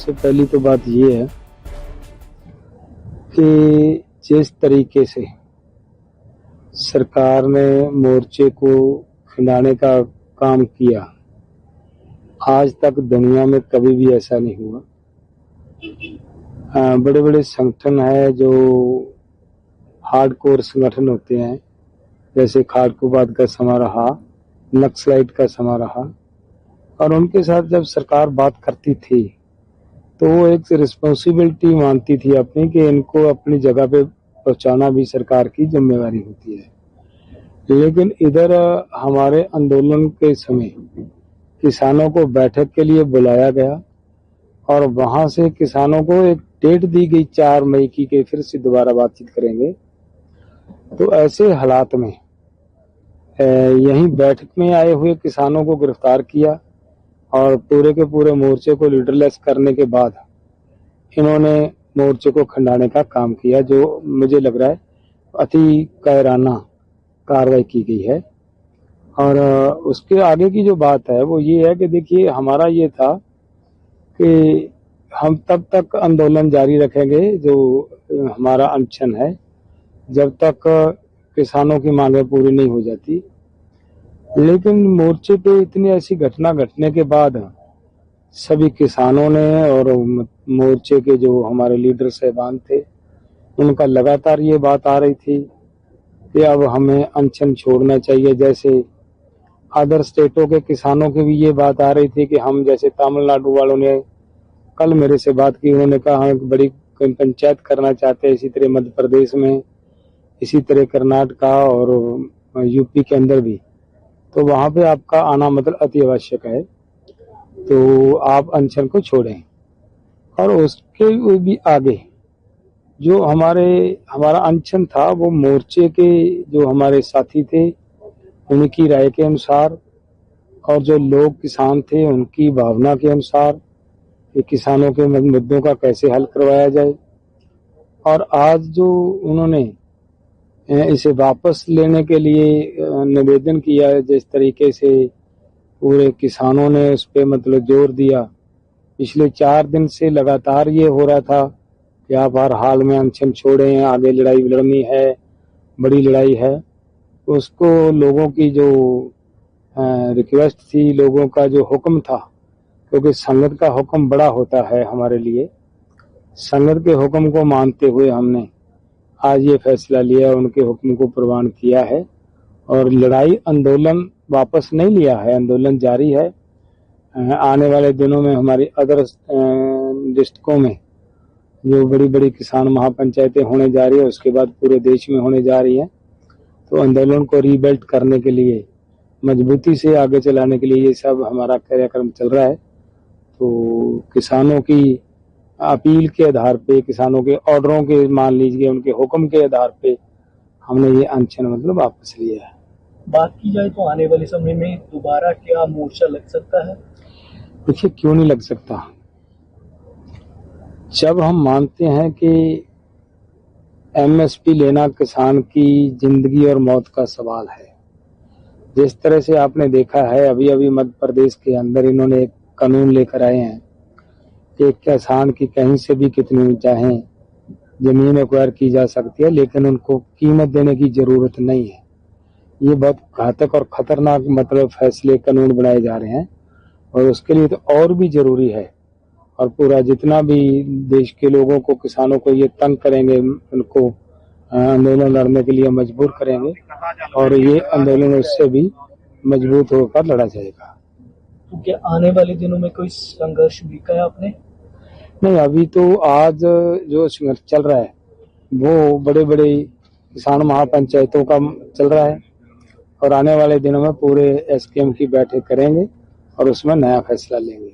सबसे पहली तो बात ये है कि जिस तरीके से सरकार ने मोर्चे को खिंडाने का काम किया, आज तक दुनिया में कभी भी ऐसा नहीं हुआ। बड़े बड़े संगठन है जो हार्डकोर संगठन होते हैं, जैसे खाड़कूवाद का समा रहा, नक्सलाइट का समा रहा, और उनके साथ जब सरकार बात करती थी तो वो एक रिस्पॉन्सिबिलिटी मानती थी अपनी कि इनको अपनी जगह पे पहुंचाना भी सरकार की जिम्मेवारी होती है। लेकिन इधर हमारे आंदोलन के समय किसानों को बैठक के लिए बुलाया गया और वहां से किसानों को एक डेट दी गई 4 मई की कि फिर से दोबारा बातचीत करेंगे। तो ऐसे हालात में यहीं बैठक में आए हुए किसानों को गिरफ्तार किया और पूरे के पूरे मोर्चे को लीडरलेस करने के बाद इन्होंने मोर्चे को खंडाने का काम किया, जो मुझे लग रहा है अति कायराना कार्रवाई की गई है। और उसके आगे की जो बात है वो ये है कि देखिए, हमारा ये था कि हम तब तक आंदोलन जारी रखेंगे जो हमारा अनशन है, जब तक किसानों की मांगें पूरी नहीं हो जाती। लेकिन मोर्चे पे इतनी ऐसी घटना घटने के बाद सभी किसानों ने और मोर्चे के जो हमारे लीडर साहबान थे, उनका लगातार ये बात आ रही थी कि अब हमें अनशन छोड़ना चाहिए। जैसे अदर स्टेटों के किसानों की भी ये बात आ रही थी कि हम, जैसे तमिलनाडु वालों ने कल मेरे से बात की, उन्होंने कहा हम एक बड़ी पंचायत करना चाहते हैं, इसी तरह मध्य प्रदेश में, इसी तरह कर्नाटका और यूपी के अंदर भी। तो वहां पे आपका आना मतलब अति आवश्यक है, तो आप अनशन को छोड़ें। और उसके भी आगे जो हमारा अनशन था वो मोर्चे के जो हमारे साथी थे उनकी राय के अनुसार और जो लोग किसान थे उनकी भावना के अनुसार कि किसानों के मुद्दों का कैसे हल करवाया जाए। और आज जो उन्होंने इसे वापस लेने के लिए निवेदन किया है, जिस तरीके से पूरे किसानों ने उस पर मतलब जोर दिया, पिछले 4 दिन से लगातार ये हो रहा था कि आप हर हाल में अनशन छोड़ें, आगे लड़ाई लड़नी है, बड़ी लड़ाई है। उसको लोगों की जो रिक्वेस्ट थी, लोगों का जो हुक्म था, क्योंकि संगत का हुक्म बड़ा होता है हमारे लिए, संगत के हुक्म को मानते हुए हमने आज ये फैसला लिया, उनके हुक्म को प्रवान किया है। और लड़ाई आंदोलन वापस नहीं लिया है, आंदोलन जारी है। आने वाले दिनों में हमारी अदर डिस्ट्रिक्टों में जो बड़ी बड़ी किसान महापंचायतें होने जा रही है, उसके बाद पूरे देश में होने जा रही है। तो आंदोलन को रीबिल्ड करने के लिए, मजबूती से आगे चलाने के लिए ये सब हमारा कार्यक्रम चल रहा है। तो किसानों की अपील के आधार पे, किसानों के ऑर्डरों के, मान लीजिए उनके हुक्म के आधार पे हमने ये अनशन मतलब वापस लिया है। बात की जाए तो आने वाले समय में दोबारा क्या मोर्चा लग सकता है? देखिए, क्यों नहीं लग सकता। जब हम मानते हैं कि एमएसपी लेना किसान की जिंदगी और मौत का सवाल है, जिस तरह से आपने देखा है अभी अभी मध्य प्रदेश के अंदर इन्होंने एक कानून लेकर आए हैं कि किसान की कहीं से भी कितनी चाहें जमीन एक्वायर की जा सकती है, लेकिन उनको कीमत देने की जरूरत नहीं है। ये बहुत घातक और खतरनाक मतलब फैसले, कानून बनाए जा रहे हैं, और उसके लिए तो और भी जरूरी है। और पूरा जितना भी देश के लोगों को, किसानों को ये तंग करेंगे, उनको आंदोलन लड़ने के लिए मजबूर करेंगे, और ये आंदोलन उससे भी मजबूत होकर लड़ा जाएगा। तो क्या आने वाले दिनों में कोई संघर्ष लिखा है आपने? नहीं, अभी तो आज जो संघर्ष चल रहा है वो बड़े बड़े किसान महापंचायतों का चल रहा है, और आने वाले दिनों में पूरे एसकेएम की बैठक करेंगे और उसमें नया फैसला लेंगे।